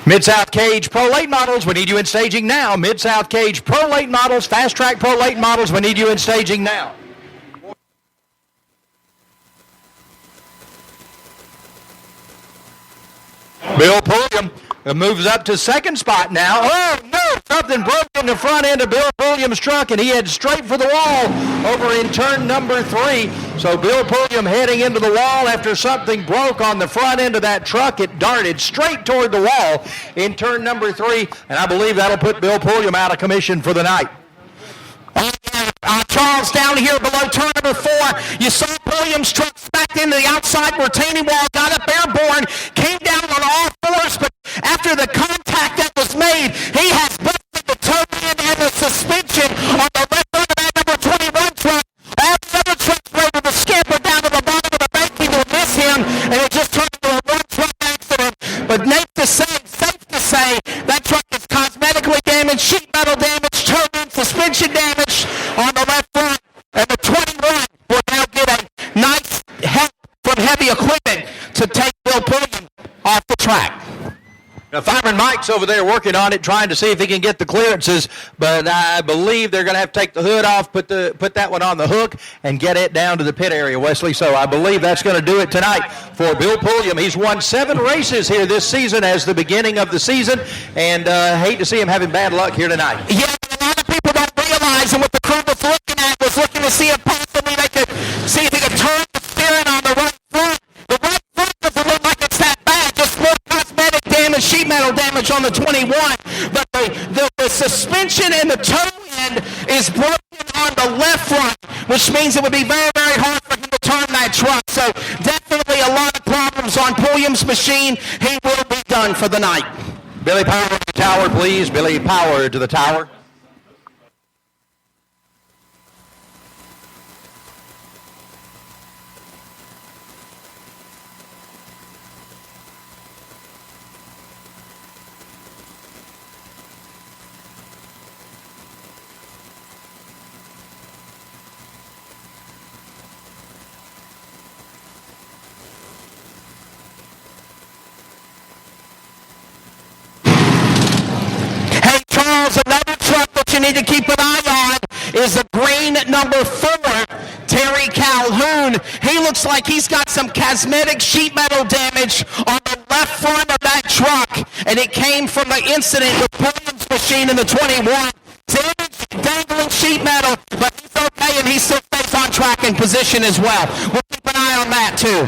Mid-South Cage Pro Late Models, we need you in staging now. Mid-South Cage Pro Late Models, Fast Track Pro Late Models, we need you in staging now. Bill Pulliam moves up to second spot now. Oh, no, something broke in the front end of Bill Pulliam's truck, and he heads straight for the wall over in turn number 3. So Bill Pulliam heading into the wall after something broke on the front end of that truck. It darted straight toward the wall in turn number 3, and I believe that'll put Bill Pulliam out of commission for the night. Charles, down here below turn number 4, you saw Pulliam's truck smacked into the outside retaining wall, got up airborne, came down on all fours, but after the contact that was made, he has busted the toe end and the suspension on the left end of that number 21 truck. All the other trucks were able to scamper down to the bottom of the banking to miss him, and it just turned into a one-truck accident. But safe to say, that truck is cosmetically damaged, sheet metal damage, toe end, suspension damage on the left front, and the 21 will now get a nice help from heavy equipment to take Bill Pulliam off the track. Now, Fireman Mike's over there working on it, trying to see if he can get the clearances, but I believe they're going to have to take the hood off, put that one on the hook, and get it down to the pit area, Wesley. So I believe that's going to do it tonight for Bill Pulliam. He's won 7 races here this season as the beginning of the season, and hate to see him having bad luck here tonight. Yeah, a lot of people don't realize, and what the crew was looking to see if possibly they could see if he could turn the steering on the right front. The right front doesn't look like it's that bad, just more cosmetic damage, sheet metal damage on the 21, but the suspension and the toe end is broken on the left front, which means it would be very, very hard for him to turn that truck. So definitely a lot of problems on Pulliam's machine. He will be done for the night. Billy Power to the tower, please. Billy Power to the tower. Another truck that you need to keep an eye on is the green number 4, Terry Calhoun. He looks like he's got some cosmetic sheet metal damage on the left front of that truck, and it came from the incident with Pulliam's machine in the 21. Damaged, dangling sheet metal, but he's okay, and he still stays on track and position as well. We'll keep an eye on that too.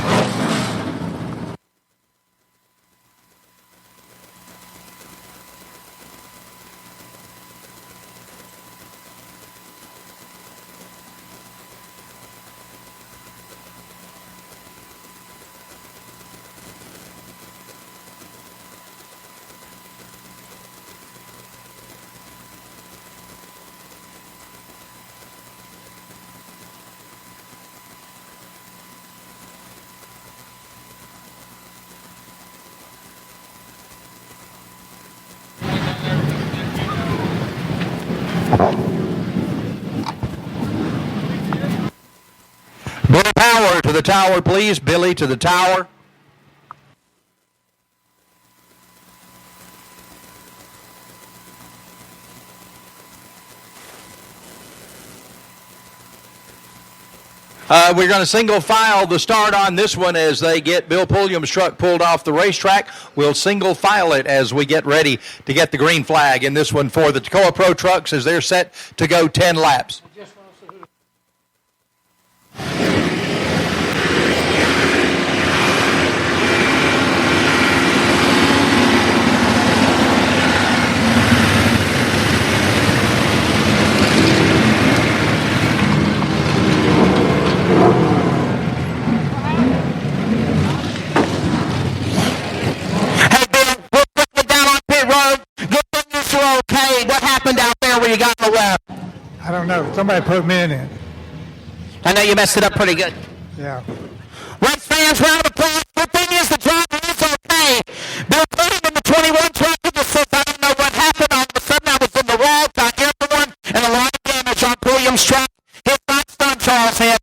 Billy Power to the tower, please. Billy to the tower. We're going to single file the start on this one as they get Bill Pulliam's truck pulled off the racetrack. We'll single file it as we get ready to get the green flag in this one for the Toccoa Pro trucks as they're set to go 10 laps. What happened out there where you got in the web? I don't know. Somebody put me in it. I know you messed it up pretty good. Yeah. Race fans, round of applause. Good thing is the driver is okay. Bill Pulliam in the 21 truck just says, I don't know what happened. All of a sudden I was in the wall, got airborne, and a lot of damage on Pulliam's truck. His not stunned, Charles Head.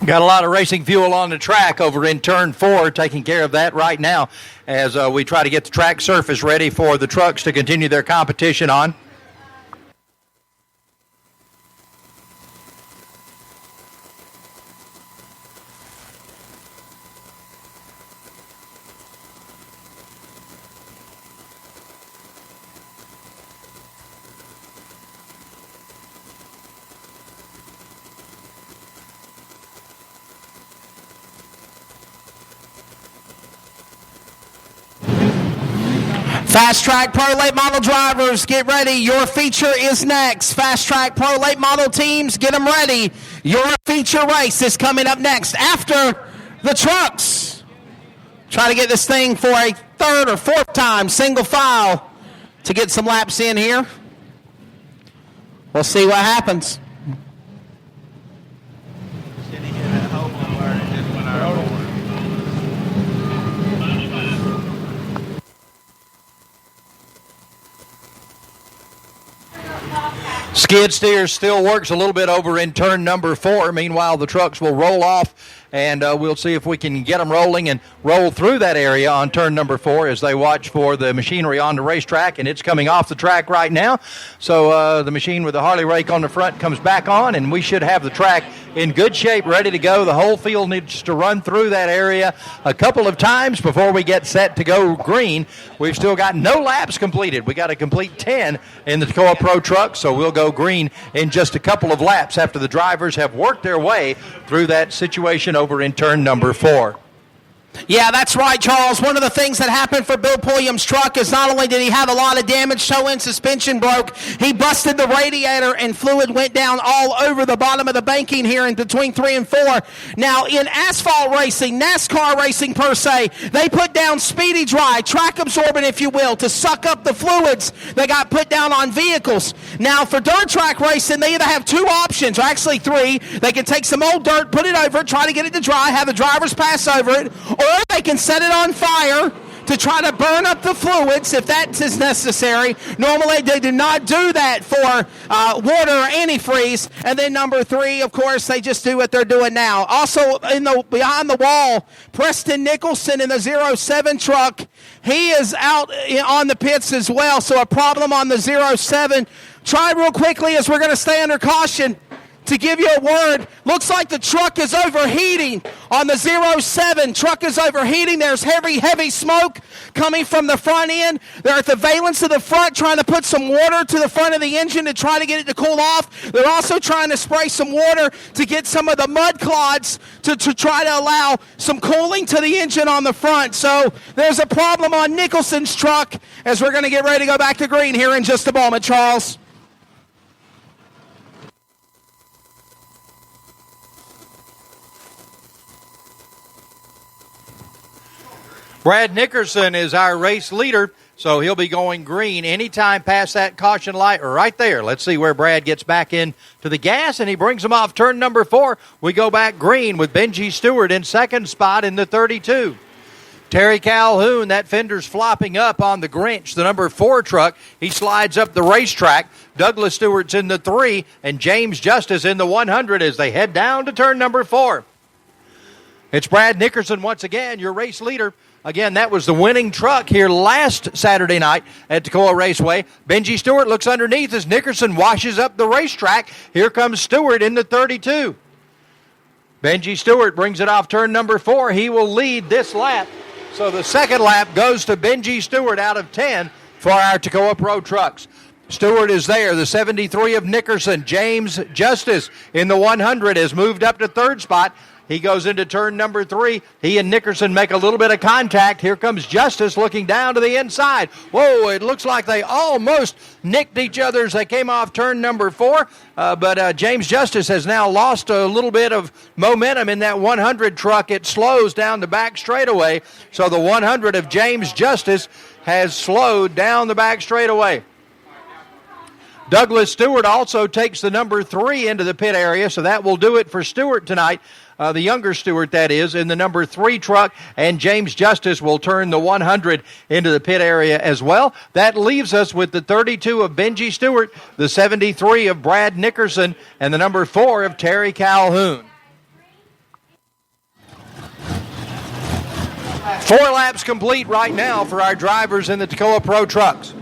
Got a lot of racing fuel on the track over in turn 4, taking care of that right now as we try to get the track surface ready for the trucks to continue their competition on. Fast Track Pro Late Model drivers, get ready. Your feature is next. Fast Track Pro Late Model teams, get them ready. Your feature race is coming up next after the trucks. Try to get this thing for a third or fourth time, single file, to get some laps in here. We'll see what happens. Skid steer still works a little bit over in turn number 4. Meanwhile, the trucks will roll off, and we'll see if we can get them rolling and roll through that area on turn number 4 as they watch for the machinery on the racetrack, and it's coming off the track right now. So the machine with the Harley rake on the front comes back on, and we should have the track in good shape, ready to go. The whole field needs to run through that area a couple of times before we get set to go green. We've still got no laps completed. We got to complete 10 in the Toccoa Pro truck, so we'll go green in just a couple of laps after the drivers have worked their way through that situation over in turn number 4. Yeah, that's right, Charles. One of the things that happened for Bill Pulliam's truck is not only did he have a lot of damage, toe end suspension broke, he busted the radiator and fluid went down all over the bottom of the banking here in between 3 and 4. Now, in asphalt racing, NASCAR racing per se, they put down speedy dry, track absorbent, if you will, to suck up the fluids that got put down on vehicles. Now, for dirt track racing, they either have 2 options, or actually 3. They can take some old dirt, put it over it, try to get it to dry, have the drivers pass over it, or they can set it on fire to try to burn up the fluids if that is necessary. Normally, they do not do that for water or antifreeze. And then number 3, of course, they just do what they're doing now. Also, behind the wall, Preston Nicholson in the 07 truck, he is out on the pits as well. So a problem on the 07. Try real quickly as we're going to stay under caution to give you a word. Looks like the truck is overheating on the 07. Truck is overheating. There's heavy smoke coming from the front end. They're at the valence of the front trying to put some water to the front of the engine to try to get it to cool off. They're also trying to spray some water to get some of the mud clods to try to allow some cooling to the engine on the front. So there's a problem on Nicholson's truck as we're going to get ready to go back to green here in just a moment, Charles. Brad Nickerson is our race leader, so he'll be going green anytime past that caution light right there. Let's see where Brad gets back in to the gas, and he brings him off turn number 4. We go back green with Benji Stewart in second spot in the 32. Terry Calhoun, that fender's flopping up on the Grinch, the number 4 truck. He slides up the racetrack. Douglas Stewart's in the 3, and James Justice in the 100 as they head down to turn number 4. It's Brad Nickerson once again, your race leader. Again, that was the winning truck here last Saturday night at Toccoa Raceway. Benji Stewart looks underneath as Nickerson washes up the racetrack. Here comes Stewart in the 32. Benji Stewart brings it off turn number 4. He will lead this lap. So the second lap goes to Benji Stewart out of 10 for our Toccoa Pro trucks. Stewart is there, the 73 of Nickerson. James Justice in the 100 has moved up to third spot. He goes into turn number 3. He and Nickerson make a little bit of contact. Here comes Justice looking down to the inside. Whoa, it looks like they almost nicked each other as they came off turn number 4. But James Justice has now lost a little bit of momentum in that 100 truck. It slows down the back straightaway. So the 100 of James Justice has slowed down the back straightaway. Douglas Stewart also takes the number 3 into the pit area, so that will do it for Stewart tonight. The younger Stewart, that is, in the number 3 truck, and James Justice will turn the 100 into the pit area as well. That leaves us with the 32 of Benji Stewart, the 73 of Brad Nickerson, and the number 4 of Terry Calhoun. 4 laps complete right now for our drivers in the Toccoa Pro Trucks.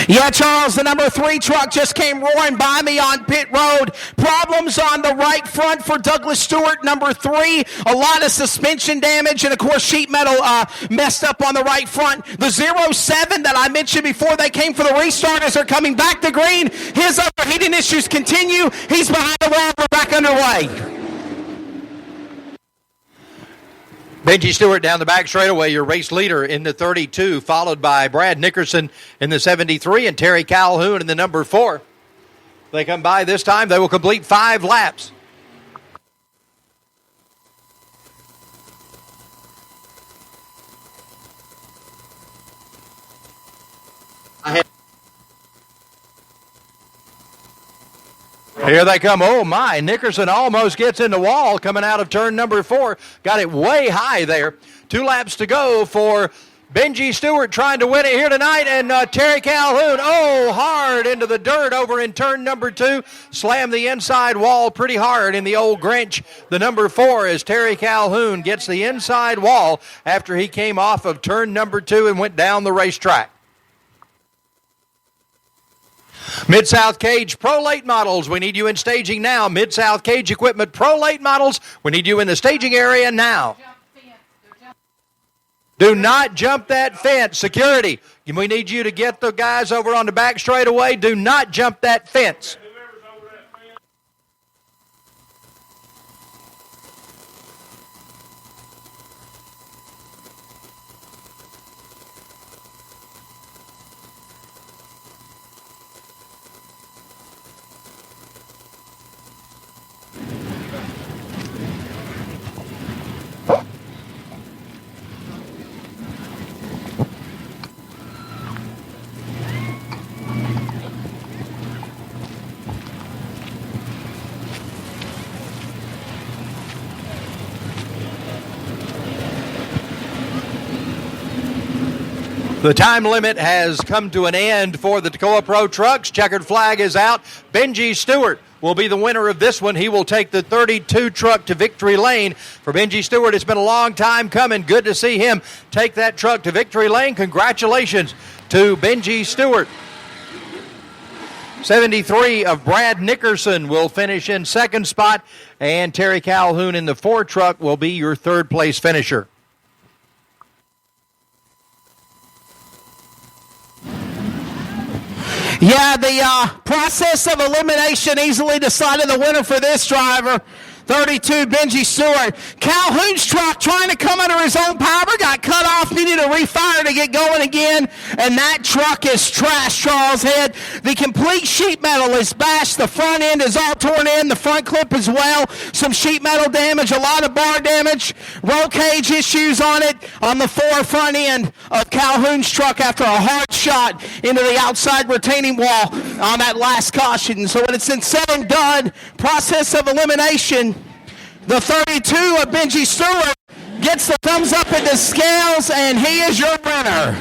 Yeah, Charles, the number 3 truck just came roaring by me on pit road. Problems on the right front for Douglas Stewart, number 3. A lot of suspension damage, and of course sheet metal messed up on the right front. The 07 that I mentioned before they came for the restart as they're coming back to green. His overheating issues continue. He's behind the wall. We're back underway. Benji Stewart down the back straightaway, your race leader in the 32, followed by Brad Nickerson in the 73 and Terry Calhoun in the number 4. They come by this time, they will complete 5 laps. Here they come. Oh, my. Nickerson almost gets in the wall coming out of turn number 4. Got it way high there. 2 laps to go for Benji Stewart trying to win it here tonight. And Terry Calhoun, hard into the dirt over in turn number 2. Slammed the inside wall pretty hard in the old Grinch. The number 4 as Terry Calhoun gets the inside wall after he came off of turn number 2 and went down the racetrack. Mid-South Cage Pro Late Models, we need you in staging now. Mid-South Cage Equipment Pro Late Models, we need you in the staging area now. Do not jump that fence. Security, we need you to get the guys over on the back straightaway. Do not jump that fence. The time limit has come to an end for the Toccoa Pro Trucks. Checkered flag is out. Benji Stewart will be the winner of this one. He will take the 32 truck to victory lane. For Benji Stewart, it's been a long time coming. Good to see him take that truck to victory lane. Congratulations to Benji Stewart. 73 of Brad Nickerson will finish in second spot, and Terry Calhoun in the 4 truck will be your third place finisher. Yeah, the process of elimination easily decided the winner for this driver. 32, Benji Stewart. Calhoun's truck trying to come under his own power, got cut off, needed a refire to get going again, and that truck is trash, Charles Head. The complete sheet metal is bashed. The front end is all torn in, the front clip as well. Some sheet metal damage, a lot of bar damage, roll cage issues on it on the 4 front end of Calhoun's truck after a hard shot into the outside retaining wall on that last caution. So when it's been said and done, process of elimination, the 32 of Benji Stewart gets the thumbs up at the scales, and he is your winner.